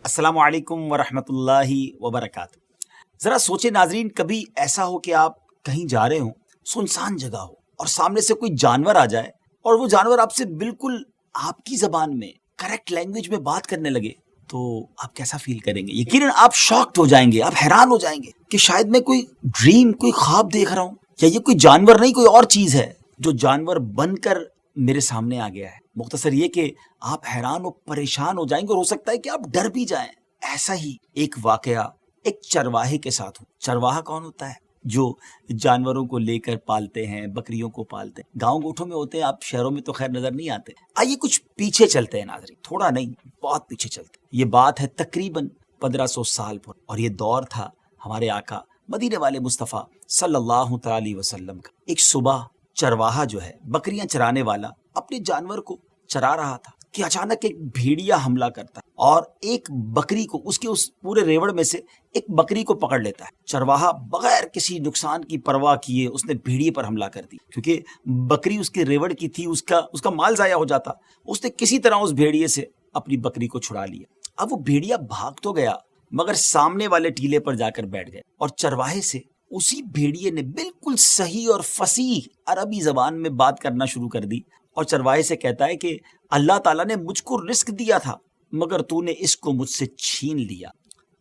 السلام علیکم ورحمۃ اللہ وبرکاتہ۔ ذرا سوچے ناظرین، کبھی ایسا ہو کہ آپ کہیں جا رہے ہوں، سنسان جگہ ہو اور سامنے سے کوئی جانور آ جائے اور وہ جانور آپ سے بالکل آپ کی زبان میں کریکٹ لینگویج میں بات کرنے لگے، تو آپ کیسا فیل کریں گے؟ یقیناً آپ شاکڈ ہو جائیں گے، آپ حیران ہو جائیں گے کہ شاید میں کوئی ڈریم، کوئی خواب دیکھ رہا ہوں، یا یہ کوئی جانور نہیں، کوئی اور چیز ہے جو جانور بن کر میرے سامنے آ گیا ہے۔ مختصر یہ کہ آپ حیران و پریشان ہو جائیں گے اور ہو سکتا ہے کہ آپ ڈر بھی جائیں۔ ایسا ہی ایک واقعہ ایک چرواہے کے ساتھ ہو۔ چرواہا کون ہوتا ہے؟ جو جانوروں کو لے کر پالتے ہیں، بکریوں کو پالتے ہیں، گاؤں گوٹھوں میں ہوتے ہیں، آپ شہروں میں تو خیر نظر نہیں آتے۔ آئیے کچھ پیچھے چلتے ہیں ناظرین، تھوڑا نہیں بہت پیچھے چلتے ہیں۔ یہ بات ہے تقریباً 1500 سال پر، اور یہ دور تھا ہمارے آقا مدینے والے مصطفیٰ صلی اللہ تعالی علیہ وسلم کا۔ ایک صبح چرواہا جو ہے، بکریاں چرانے والا، اپنے جانور کو چرا رہا تھا کہ اچانک ایک بھیڑیا حملہ کرتا ہے اور ایک بکری کو، اس کے اس پورے ریوڑ میں سے ایک بکری کو پکڑ لیتا ہے۔ چرواہا بغیر کسی نقصان کی پرواہ کیے اس نے بھیڑیے پر حملہ کر دی، کیونکہ بکری اس کے ریوڑ کی تھی، اس کا مال ضائع ہو جاتا۔ اس نے کسی طرح اس بھیڑیے سے اپنی بکری کو چھڑا لیا۔ اب وہ بھیڑیا بھاگ تو گیا، مگر سامنے والے ٹیلے پر جا کر بیٹھ گئے، اور چرواہے سے اسی بھیڑیے نے بالکل صحیح اور فصیح عربی زبان میں بات کرنا شروع کر دی، اور چرواہے سے کہتا ہے کہ اللہ تعالیٰ نے مجھ کو رزق دیا تھا، مگر تو نے اس کو مجھ سے چھین لیا۔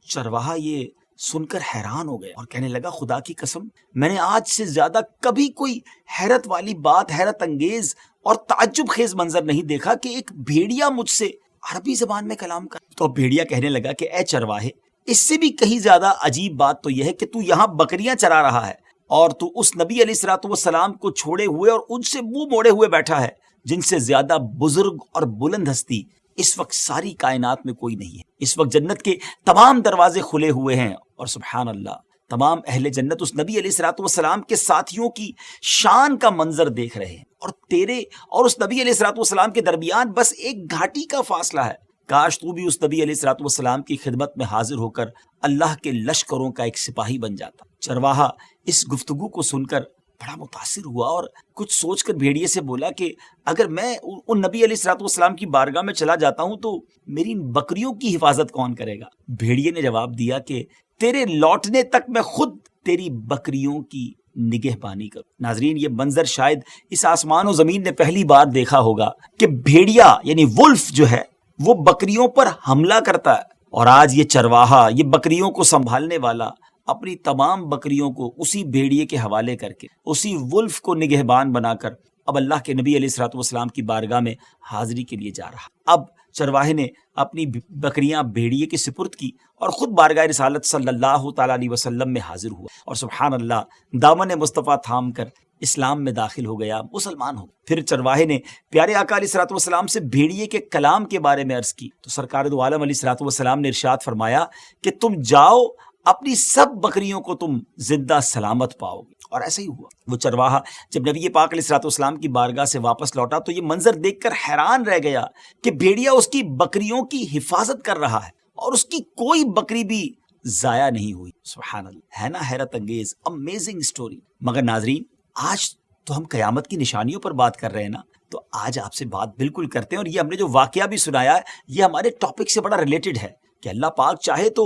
چرواہا یہ سن کر حیران ہو گیا اور کہنے لگا، خدا کی قسم، میں نے آج سے زیادہ کبھی کوئی حیرت والی بات، حیرت انگیز اور تعجب خیز منظر نہیں دیکھا کہ ایک بھیڑیا مجھ سے عربی زبان میں کلام کر۔ تو بھیڑیا کہنے لگا کہ اے چرواہے، اس سے بھی کہیں زیادہ عجیب بات تو یہ ہے کہ تو یہاں بکریاں چرا رہا ہے، اور تو اس نبی علیہ الصلوۃ والسلام کو چھوڑے ہوئے اور ان سے منہ موڑے ہوئے بیٹھا ہے جن سے زیادہ بزرگ اور بلند ہستی اس وقت ساری کائنات میں کوئی نہیں ہے۔ اس وقت جنت کے تمام دروازے کھلے ہوئے ہیں، اور سبحان اللہ، تمام اہل جنت اس نبی علیہ الصلوۃ والسلام کے ساتھیوں کی شان کا منظر دیکھ رہے ہیں، اور تیرے اور اس نبی علیہ الصلوۃ والسلام کے درمیان بس ایک گھاٹی کا فاصلہ ہے۔ کاش تو بھی اس نبی علیہ الصلوۃ والسلام کی خدمت میں حاضر ہو کر اللہ کے لشکروں کا ایک سپاہی بن جاتا۔ چرواہا اس گفتگو کو سن کر بڑا متاثر ہوا اور کچھ سوچ کر بھیڑیے سے بولا کہ اگر میں ان نبی علیہ الصلوۃ والسلام کی بارگاہ میں چلا جاتا ہوں تو میری ان بکریوں کی حفاظت کون کرے گا؟ بھیڑیے نے جواب دیا کہ تیرے لوٹنے تک میں خود تیری بکریوں کی نگہبانی کروں۔ ناظرین، یہ منظر شاید اس آسمان و زمین نے پہلی بار دیکھا ہوگا کہ بھیڑیا یعنی ولف جو ہے وہ بکریوں پر حملہ کرتا ہے، اور آج یہ چرواہا، یہ بکریوں کو سنبھالنے والا، اپنی تمام بکریوں کو اسی بھیڑیے کے حوالے کر کے، اسی ولف کو نگہبان بنا کر اب اللہ کے نبی علیہ الصلوۃ والسلام کی بارگاہ میں حاضری کے لیے جا رہا۔ اب چرواہے نے اپنی بکریاں بھیڑیے کے سپرد کی اور خود بارگاہ رسالت صلی اللہ تعالیٰ علیہ وسلم میں حاضر ہوا، اور سبحان اللہ، دامن مصطفیٰ تھام کر اسلام میں داخل ہو گیا، مسلمان ہو۔ پھر چرواہے نے پیارے آقا علیہ الصلوۃ والسلام سے بھیڑیے کے کلام کے بارے میں عرض کی، تو سرکار دو عالم علیہ الصلوۃ والسلام نے ارشاد فرمایا کہ تم جاؤ، اپنی سب بکریوں کو تم زندہ سلامت پاؤ گے، اور ایسا ہی ہوا۔ وہ چرواہا جب نبی پاک علیہ الصلوۃ والسلام کی بارگاہ سے واپس لوٹا تو یہ منظر دیکھ کر حیران رہ گیا کہ بھیڑیا اس کی بکریوں کی حفاظت کر رہا ہے اور اس کی کوئی بکری بھی ضائع نہیں ہوئی۔ سبحان اللہ، ہے نا حیرت انگیز، امیزنگ سٹوری۔ مگر ناظرین، آج تو ہم قیامت کی نشانیوں پر بات کر رہے ہیں نا، تو آج آپ سے بات بالکل کرتے ہیں، اور یہ ہم نے جو واقعہ بھی سنایا ہے یہ ہمارے ٹاپک سے بڑا ریلیٹڈ ہے کہ اللہ پاک چاہے تو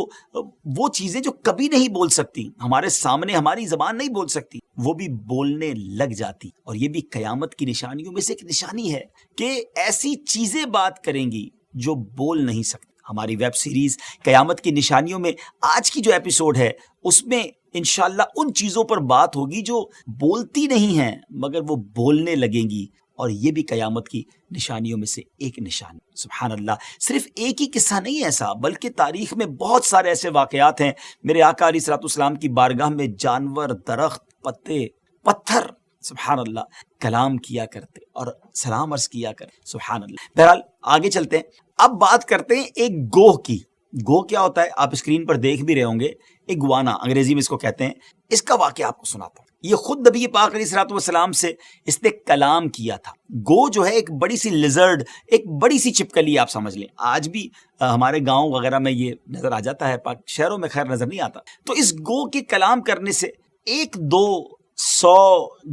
وہ چیزیں جو کبھی نہیں بول سکتی، ہمارے سامنے ہماری زبان نہیں بول سکتی، وہ بھی بولنے لگ جاتی۔ اور یہ بھی قیامت کی نشانیوں میں سے ایک نشانی ہے کہ ایسی چیزیں بات کریں گی جو بول نہیں سکتی۔ ہماری ویب سیریز قیامت کی نشانیوں میں آج کی جو ایپیسوڈ ہے اس میں انشاءاللہ ان چیزوں پر بات ہوگی جو بولتی نہیں ہیں مگر وہ بولنے لگیں گی، اور یہ بھی قیامت کی نشانیوں میں سے ایک نشانی۔ سبحان اللہ، صرف ایک ہی قصہ نہیں ایسا، بلکہ تاریخ میں بہت سارے ایسے واقعات ہیں۔ میرے آقا علیہ الصلوۃ والسلام کی بارگاہ میں جانور، درخت، پتے، پتھر، سبحان اللہ، کلام کیا کرتے اور سلام عرض کیا کرتے۔ سبحان اللہ۔ بہرحال آگے چلتے ہیں، اب بات کرتے ہیں ایک گوہ کی۔ گوہ کیا ہوتا ہے آپ اسکرین پر دیکھ بھی رہے ہوں گے، اگوانا انگریزی میں اس کو کہتے ہیں۔ اس کا واقعہ آپ کو سناتا ہوں۔ یہ خود نبی پاک علیہ الصلوۃ والسلام سے اس نے کلام کیا تھا۔ گو جو ہے ایک بڑی سی لیزرڈ، ایک بڑی سی چھپکلی آپ سمجھ لیں، آج بھی ہمارے گاؤں وغیرہ میں یہ نظر آ جاتا ہے، شہروں میں خیر نظر نہیں آتا۔ تو اس گو کے کلام کرنے سے 100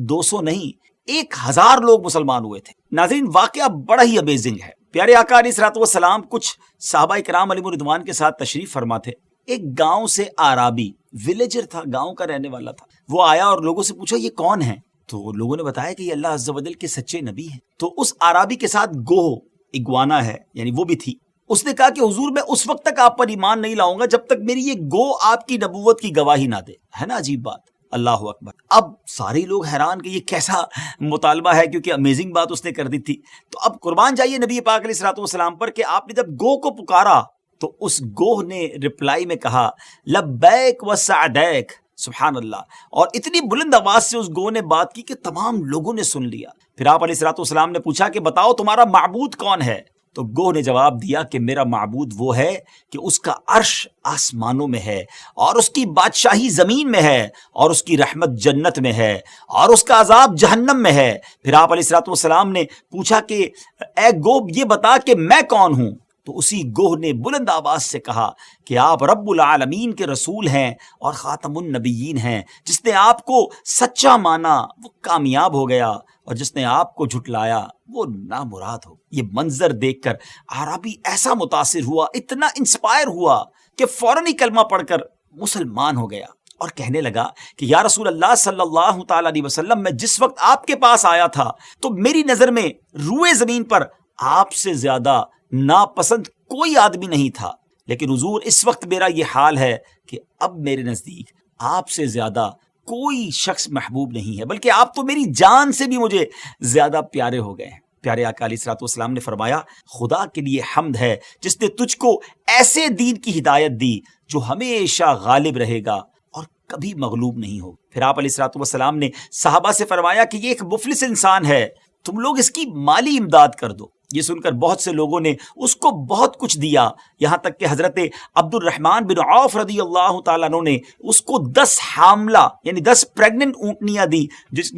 200 نہیں، 1000 لوگ مسلمان ہوئے تھے۔ ناظرین، واقعہ بڑا ہی امیزنگ ہے۔ پیارے آقا علیہ الصلوۃ والسلام کچھ صحابہ کرام علیہم رضوان کے ساتھ تشریف فرما تھے. ایک گاؤں سے آرابی ولیجر تھا، گاؤں کا رہنے والا تھا. وہ آیا اور لوگوں سے پوچھا یہ کون ہے؟ تو لوگوں نے بتایا کہ یہ اللہ عز و جل کے سچے نبی ہیں. تو اس آرابی کے ساتھ گوہ اگوانا ہے یعنی وہ بھی تھی. اس نے کہا کہ حضور میں اس وقت تک آپ پر ایمان نہیں لاؤں گا جب تک میری یہ گو آپ کی نبوت کی گواہی نہ دے. ہے نا عجیب بات. اللہ اکبر. اب سارے لوگ حیران کہ یہ کیسا مطالبہ ہے، کیونکہ امیزنگ بات اس نے کر دی تھی. تو اب قربان جائیے نبی پاک علیہ الصلوۃ والسلام پر کہ آپ نے جب گو کو پکارا تو اس گوہ نے رپلائی میں کہا لبیک و سعدیک. سبحان اللہ. اور اتنی بلند آواز سے اس گوہ نے بات کی کہ تمام لوگوں نے سن لیا. پھر آپ علیہ الصلوۃ والسلام نے پوچھا کہ بتاؤ تمہارا معبود کون ہے؟ تو گوہ نے جواب دیا کہ میرا معبود وہ ہے کہ اس کا عرش آسمانوں میں ہے اور اس کی بادشاہی زمین میں ہے اور اس کی رحمت جنت میں ہے اور اس کا عذاب جہنم میں ہے. پھر آپ علیہ الصلوۃ والسلام نے پوچھا کہ اے گوہ یہ بتا کہ میں کون ہوں؟ تو اسی گوہ نے بلند آواز سے کہا کہ آپ رب العالمین کے رسول ہیں اور خاتم النبیین ہیں. جس نے آپ کو سچا مانا وہ کامیاب ہو گیا اور جس نے آپ کو جھٹلایا وہ نامراد ہو. یہ منظر دیکھ کر عربی ایسا متاثر ہوا، اتنا انسپائر ہوا کہ فوراً ہی کلمہ پڑھ کر مسلمان ہو گیا اور کہنے لگا کہ یا رسول اللہ صلی اللہ تعالی علیہ وسلم، میں جس وقت آپ کے پاس آیا تھا تو میری نظر میں روئے زمین پر آپ سے زیادہ ناپسند کوئی آدمی نہیں تھا، لیکن حضور اس وقت میرا یہ حال ہے کہ اب میرے نزدیک آپ سے زیادہ کوئی شخص محبوب نہیں ہے، بلکہ آپ تو میری جان سے بھی مجھے زیادہ پیارے ہو گئے ہیں. پیارے آقا علیہ الصلوۃ والسلام نے فرمایا خدا کے لیے حمد ہے جس نے تجھ کو ایسے دین کی ہدایت دی جو ہمیشہ غالب رہے گا اور کبھی مغلوب نہیں ہو. پھر آپ علیہ الصلوۃ والسلام نے صحابہ سے فرمایا کہ یہ ایک مفلس انسان ہے، تم لوگ اس کی مالی امداد کر دو. یہ سن کر بہت سے لوگوں نے اس کو بہت کچھ دیا، یہاں تک کہ حضرت عبد الرحمن بن عوف رضی اللہ تعالیٰ عنہ نے اس کو 10 حاملہ یعنی 10 پریگننٹ اونٹنیاں دی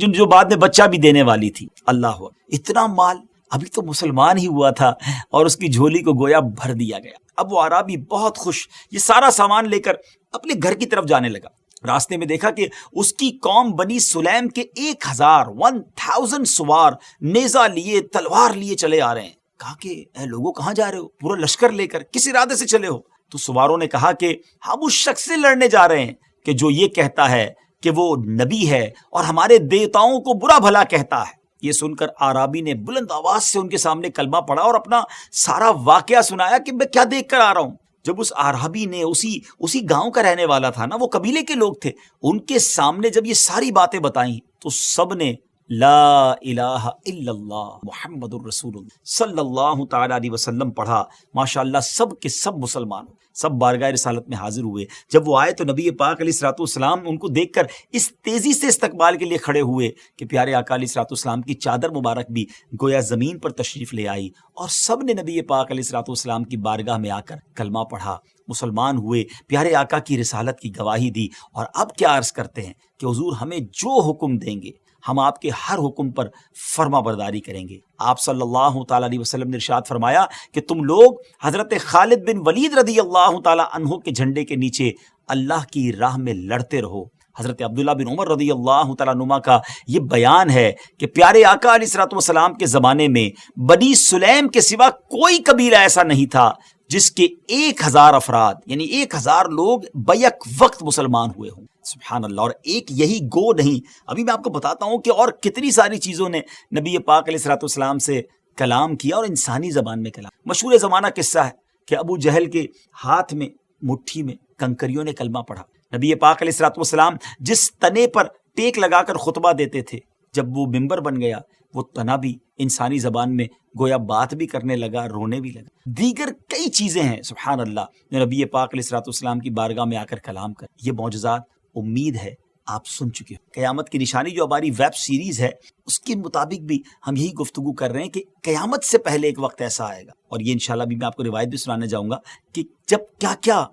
جو بعد میں بچہ بھی دینے والی تھی. اللہ اتنا مال، ابھی تو مسلمان ہی ہوا تھا اور اس کی جھولی کو گویا بھر دیا گیا. اب وہ عربی بہت خوش یہ سارا سامان لے کر اپنے گھر کی طرف جانے لگا. راستے میں دیکھا کہ اس کی قوم بنی سلیم کے 1000 سوار نیزہ لیے تلوار لیے چلے آ رہے ہیں. کہا کہ اے لوگوں کہاں جا رہے ہو؟ پورا لشکر لے کر کس ارادے سے چلے ہو؟ تو سواروں نے کہا کہ ہم اس شخص سے لڑنے جا رہے ہیں کہ جو یہ کہتا ہے کہ وہ نبی ہے اور ہمارے دیوتاؤں کو برا بھلا کہتا ہے. یہ سن کر آرابی نے بلند آواز سے ان کے سامنے کلمہ پڑھا اور اپنا سارا واقعہ سنایا کہ میں کیا دیکھ کر آ رہا ہوں. جب اس آرابی نے اسی گاؤں کا رہنے والا تھا نا، وہ قبیلے کے لوگ تھے، ان کے سامنے جب یہ ساری باتیں بتائیں تو سب نے لا الہ الا اللہ محمد الرسول اللہ صلی اللہ تعالی علیہ وسلم پڑھا. ماشاءاللہ سب کے سب مسلمان ہو، سب بارگاہ رسالت میں حاضر ہوئے. جب وہ آئے تو نبی پاک علیہ الصلوۃ والسلام ان کو دیکھ کر اس تیزی سے استقبال کے لیے کھڑے ہوئے کہ پیارے آقا علیہ الصلوۃ والسلام کی چادر مبارک بھی گویا زمین پر تشریف لے آئی اور سب نے نبی پاک علیہ الصلوۃ والسلام کی بارگاہ میں آ کر کلمہ پڑھا، مسلمان ہوئے، پیارے آقا کی رسالت کی گواہی دی. اور اب کیا عرض کرتے ہیں کہ حضور ہمیں جو حکم دیں گے ہم آپ کے ہر حکم پر فرما برداری کریں گے. آپ صلی اللہ تعالیٰ علیہ وسلم نے ارشاد فرمایا کہ تم لوگ حضرت خالد بن ولید رضی اللہ تعالیٰ عنہ کے جھنڈے کے نیچے اللہ کی راہ میں لڑتے رہو. حضرت عبداللہ بن عمر رضی اللہ تعالیٰ عنہما کا یہ بیان ہے کہ پیارے آقا علیہ الصلوۃ والسلام کے زمانے میں بنی سلیم کے سوا کوئی قبیلہ ایسا نہیں تھا جس کے 1000 افراد یعنی 1000 لوگ بیک وقت مسلمان ہوئے ہوں. سبحان اللہ. اور ایک یہی گو نہیں، ابھی میں آپ کو بتاتا ہوں کہ اور کتنی ساری چیزوں نے نبی پاک علیہ الصلوۃ والسلام سے کلام کیا اور انسانی زبان میں کلام. مشہور زمانہ قصہ ہے کہ ابو جہل کے ہاتھ میں مٹھی میں کنکریوں نے کلمہ پڑھا. نبی پاک علیہ الصلوۃ والسلام جس تنے پر ٹیک لگا کر خطبہ دیتے تھے، جب وہ ممبر بن گیا وہ تنا بھی انسانی زبان میں گویا بات بھی کرنے لگا، رونے بھی لگا. دیگر کئی چیزیں ہیں سبحان اللہ جو نبی پاک علیہ الصلوۃ والسلام کی بارگاہ میں آ کر کلام کر. یہ معجزات امید ہے آپ سن چکے ہو. قیامت کی نشانی جو ہماری ویب سیریز ہے اس کے مطابق بھی ہم یہی گفتگو کر رہے ہیں کہ قیامت سے پہلے ایک وقت ایسا آئے گا، اور یہ انشاءاللہ بھی میں آپ کو روایت بھی سنانے جاؤں گا کہ جب کیا کیا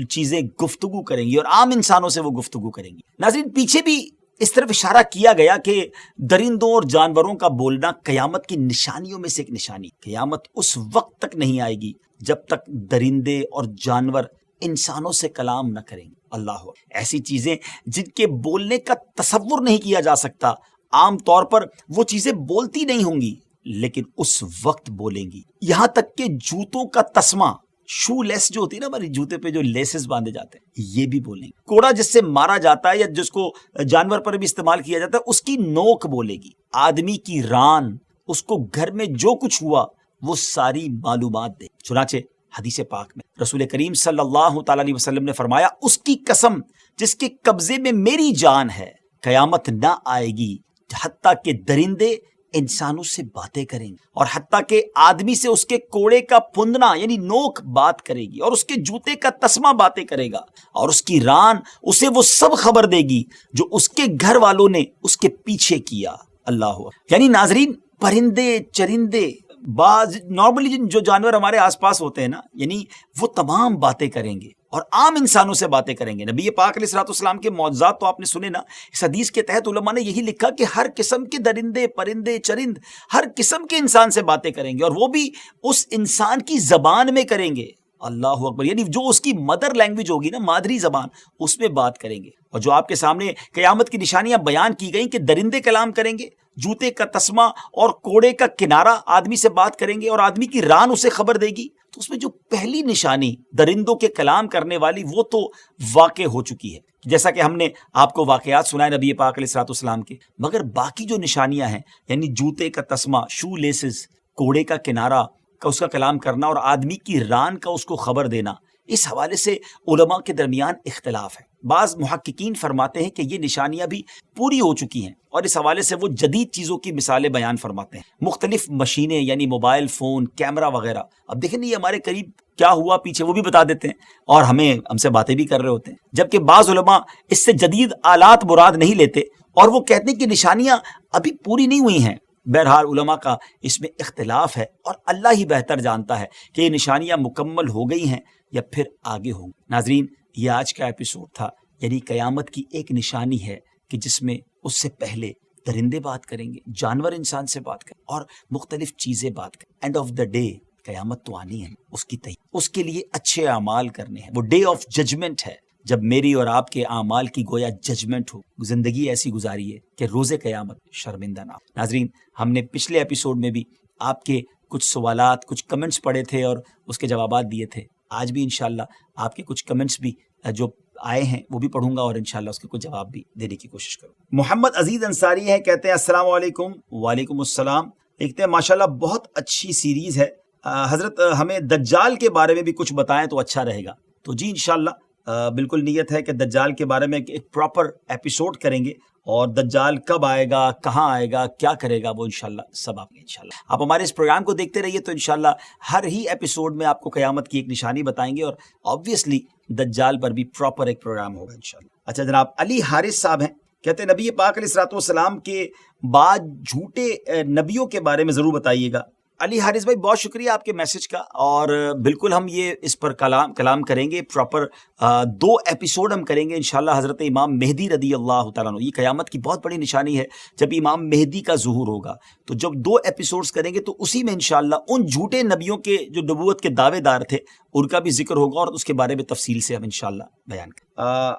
چیزیں گفتگو کریں گی اور عام انسانوں سے وہ گفتگو کریں گی. ناظرین پیچھے بھی اس طرف اشارہ کیا گیا کہ درندوں اور جانوروں کا بولنا قیامت کی نشانیوں میں سے ایک نشانی. قیامت اس وقت تک نہیں آئے گی جب تک درندے اور جانور انسانوں سے کلام نہ کریں گے. اللہ ایسی چیزیں جن کے بولنے کا تصور نہیں کیا جا سکتا، عام طور پر وہ چیزیں بولتی نہیں ہوں گی، لیکن اس وقت بولیں گی. یہاں تک کہ جوتوں کا تسمہ، شو لیس جو ہوتی ہے نا ہماری جوتے پہ جو لیسز باندھے جاتے ہیں، یہ بھی بولیں گی. کوڑا جس سے مارا جاتا ہے یا جس کو جانور پر بھی استعمال کیا جاتا ہے، اس کی نوک بولے گی. آدمی کی ران، اس کو گھر میں جو کچھ ہوا وہ ساری معلومات دے. چنانچہ حدیث پاک میں رسول کریم صلی اللہ تعالی علیہ وسلم نے فرمایا، اس کی قسم جس کے قبضے میں میری جان ہے، قیامت نہ آئے گی حتیٰ کہ درندے انسانوں سے باتیں کریں گے، اور حتیٰ کہ آدمی سے اس کے کوڑے کا پھندنا یعنی نوک بات کرے گی، اور اس کے جوتے کا تسمہ باتیں کرے گا، اور اس کی ران اسے وہ سب خبر دے گی جو اس کے گھر والوں نے اس کے پیچھے کیا. اللہ یعنی ناظرین، پرندے چرندے، بعض نارملی جو جانور ہمارے آس پاس ہوتے ہیں نا، یعنی وہ تمام باتیں کریں گے اور عام انسانوں سے باتیں کریں گے. نبی پاک علیہ الصلوۃ والسلام کے معجزات تو آپ نے سنے نا. اس حدیث کے تحت علماء نے یہی لکھا کہ ہر قسم کے درندے پرندے چرند ہر قسم کے انسان سے باتیں کریں گے، اور وہ بھی اس انسان کی زبان میں کریں گے. اللہ اکبر، یعنی جو اس کی مدر لینگویج ہوگی نا، مادری زبان، اس میں بات کریں گے. اور جو آپ کے سامنے قیامت کی نشانیاں بیان کی گئیں کہ درندے کلام کریں گے، جوتے کا تسمہ اور کوڑے کا کنارہ آدمی سے بات کریں گے، اور آدمی کی ران اسے خبر دے گی، تو اس میں جو پہلی نشانی درندوں کے کلام کرنے والی وہ تو واقع ہو چکی ہے، جیسا کہ ہم نے آپ کو واقعات سنائے نبی پاک علیہ الصلوۃ والسلام کے. مگر باقی جو نشانیاں ہیں، یعنی جوتے کا تسمہ، شو لیسز، کوڑے کا کنارہ کا اس کا کلام کرنا، اور آدمی کی ران کا اس کو خبر دینا، اس حوالے سے علماء کے درمیان اختلاف ہے. بعض محققین فرماتے ہیں کہ یہ نشانیاں بھی پوری ہو چکی ہیں، اور اس حوالے سے وہ جدید چیزوں کی مثالیں بیان فرماتے ہیں، مختلف مشینیں یعنی موبائل فون، کیمرہ وغیرہ. اب دیکھیں یہ ہمارے قریب کیا ہوا پیچھے وہ بھی بتا دیتے ہیں، اور ہم سے باتیں بھی کر رہے ہوتے ہیں. جبکہ بعض علماء اس سے جدید آلات مراد نہیں لیتے، اور وہ کہتے ہیں کہ نشانیاں ابھی پوری نہیں ہوئی ہیں. بہرحال علماء کا اس میں اختلاف ہے، اور اللہ ہی بہتر جانتا ہے کہ یہ نشانیاں مکمل ہو گئی ہیں یا پھر آگے ہوں. ناظرین، یہ آج کا ایپیسوڈ تھا، یعنی قیامت کی ایک نشانی ہے کہ جس میں اس سے پہلے درندے بات کریں گے، جانور انسان سے بات کریں، اور مختلف چیزیں بات کریں. اینڈ آف دا ڈے قیامت تو آنی ہے، اس کی اس کے لیے اچھے اعمال کرنے ہیں. وہ ڈے آف ججمنٹ ہے، جب میری اور آپ کے اعمال کی گویا ججمنٹ ہو. زندگی ایسی گزاری ہے کہ روز قیامت شرمندہ نہ ہو. ناظرین، ہم نے پچھلے ایپیسوڈ میں بھی آپ کے کچھ سوالات، کچھ کمنٹس پڑھے تھے اور اس کے جوابات دیے تھے. آج بھی انشاءاللہ آپ کے کچھ کمنٹس بھی جو آئے ہیں وہ بھی پڑھوں گا، اور انشاءاللہ اس کے کچھ جواب بھی دینے کی کوشش کروں. محمد عزیز انصاری ہیں، کہتے ہیں السلام علیکم. وعلیکم السلام. لکھتے ہیں ماشاءاللہ بہت اچھی سیریز ہے، حضرت ہمیں دجال کے بارے میں بھی کچھ بتائیں تو اچھا رہے گا. تو جی انشاءاللہ بالکل نیت ہے کہ دجال کے بارے میں ایک پراپر ایپیسوڈ کریں گے، اور دجال کب آئے گا، کہاں آئے گا، کیا کرے گا، وہ انشاءاللہ سب آپ انشاءاللہ آپ ہمارے اس پروگرام کو دیکھتے رہیے، تو انشاءاللہ ہر ہی ایپیسوڈ میں آپ کو قیامت کی ایک نشانی بتائیں گے، اور آبویسلی دجال پر بھی پراپر ایک پروگرام ہوگا انشاءاللہ. اچھا جناب، علی حارث صاحب ہیں، کہتے ہیں نبی پاک علیہ الصلوۃ والسلام کے بعد جھوٹے نبیوں کے بارے میں ضرور بتائیے گا. علی حارث بھائی، بہت شکریہ آپ کے میسج کا، اور بالکل ہم یہ اس پر کلام کریں گے. پراپر 2 ایپیسوڈ ہم کریں گے انشاءاللہ حضرت امام مہدی رضی اللہ تعالیٰ عنہ. یہ قیامت کی بہت بڑی نشانی ہے جب امام مہدی کا ظہور ہوگا. تو جب 2 ایپیسوڈز کریں گے تو اسی میں انشاءاللہ ان جھوٹے نبیوں کے جو نبوت کے دعوے دار تھے ان کا بھی ذکر ہوگا، اور اس کے بارے میں تفصیل سے ہم انشاءاللہ بیان کریں.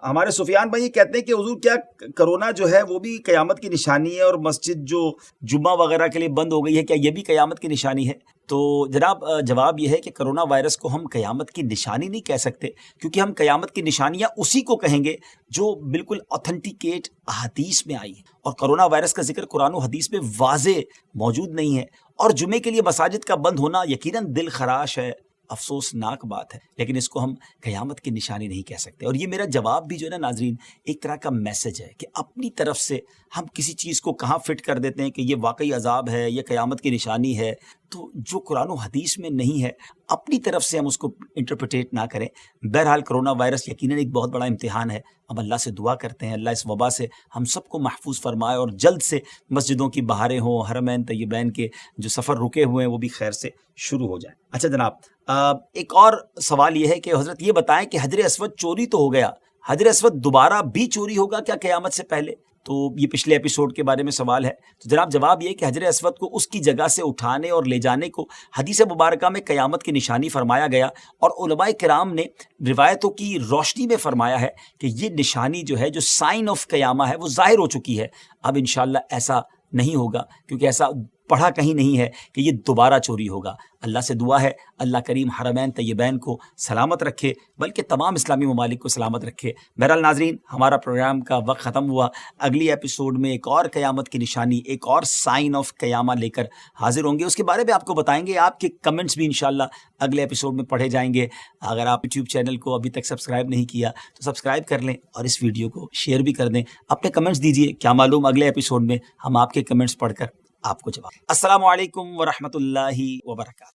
ہمارے سفیان بھائی کہتے ہیں کہ حضور کیا کرونا جو ہے وہ بھی قیامت کی نشانی ہے، اور مسجد جو جمعہ وغیرہ کے لیے بند ہو گئی ہے، کیا یہ بھی قیامت کی نشانی ہے؟ تو جناب جواب یہ ہے کہ کرونا وائرس کو ہم قیامت کی نشانی نہیں کہہ سکتے، کیونکہ ہم قیامت کی نشانیاں اسی کو کہیں گے جو بالکل اوتھنٹیکیٹ احادیث میں آئی ہے. اور کرونا وائرس کا ذکر قرآن و حدیث میں واضح موجود نہیں ہے. اور جمعے کے لیے مساجد کا بند ہونا یقیناً دل خراش ہے، افسوسناک بات ہے، لیکن اس کو ہم قیامت کی نشانی نہیں کہہ سکتے. اور یہ میرا جواب بھی جو ہے نا ناظرین، ایک طرح کا میسج ہے کہ اپنی طرف سے ہم کسی چیز کو کہاں فٹ کر دیتے ہیں کہ یہ واقعی عذاب ہے، یہ قیامت کی نشانی ہے، تو جو قرآن و حدیث میں نہیں ہے اپنی طرف سے ہم اس کو انٹرپریٹیٹ نہ کریں. بہرحال کرونا وائرس یقیناً ایک بہت بڑا امتحان ہے. ہم اللہ سے دعا کرتے ہیں اللہ اس وبا سے ہم سب کو محفوظ فرمائے، اور جلد سے مسجدوں کی بہاریں ہوں، حرمین طیبین کے جو سفر رکے ہوئے ہیں وہ بھی خیر سے شروع ہو جائیں. اچھا جناب، ایک اور سوال یہ ہے کہ حضرت یہ بتائیں کہ حجر اسود چوری تو ہو گیا، حجر اسود دوبارہ بھی چوری ہوگا کیا قیامت سے پہلے؟ تو یہ پچھلے ایپیسوڈ کے بارے میں سوال ہے. تو جناب جواب یہ کہ حجر اسود کو اس کی جگہ سے اٹھانے اور لے جانے کو حدیث مبارکہ میں قیامت کی نشانی فرمایا گیا، اور علماء کرام نے روایتوں کی روشنی میں فرمایا ہے کہ یہ نشانی جو ہے، جو سائن آف قیامہ ہے، وہ ظاہر ہو چکی ہے. اب انشاءاللہ ایسا نہیں ہوگا، کیونکہ ایسا پڑھا کہیں نہیں ہے کہ یہ دوبارہ چوری ہوگا۔ اللہ سے دعا ہے اللہ کریم حرمین طیبین کو سلامت رکھے، بلکہ تمام اسلامی ممالک کو سلامت رکھے۔ بہرحال ناظرین، ہمارا پروگرام کا وقت ختم ہوا۔ اگلی ایپیسوڈ میں ایک اور قیامت کی نشانی، ایک اور سائن آف قیامہ لے کر حاضر ہوں گے، اس کے بارے میں آپ کو بتائیں گے۔ آپ کے کمنٹس بھی انشاءاللہ اگلے ایپیسوڈ میں پڑھے جائیں گے۔ اگر آپ یوٹیوب چینل کو ابھی تک سبسکرائب نہیں کیا تو سبسکرائب کر لیں اور اس ویڈیو کو شیئر بھی کر دیں۔ اپنے کمنٹس دیجئے، کیا معلوم اگلے ایپیسوڈ میں ہم آپ کے کمنٹس پڑھ کر آپ کو جواب۔ السلام علیکم ورحمۃ اللہ وبرکاتہ۔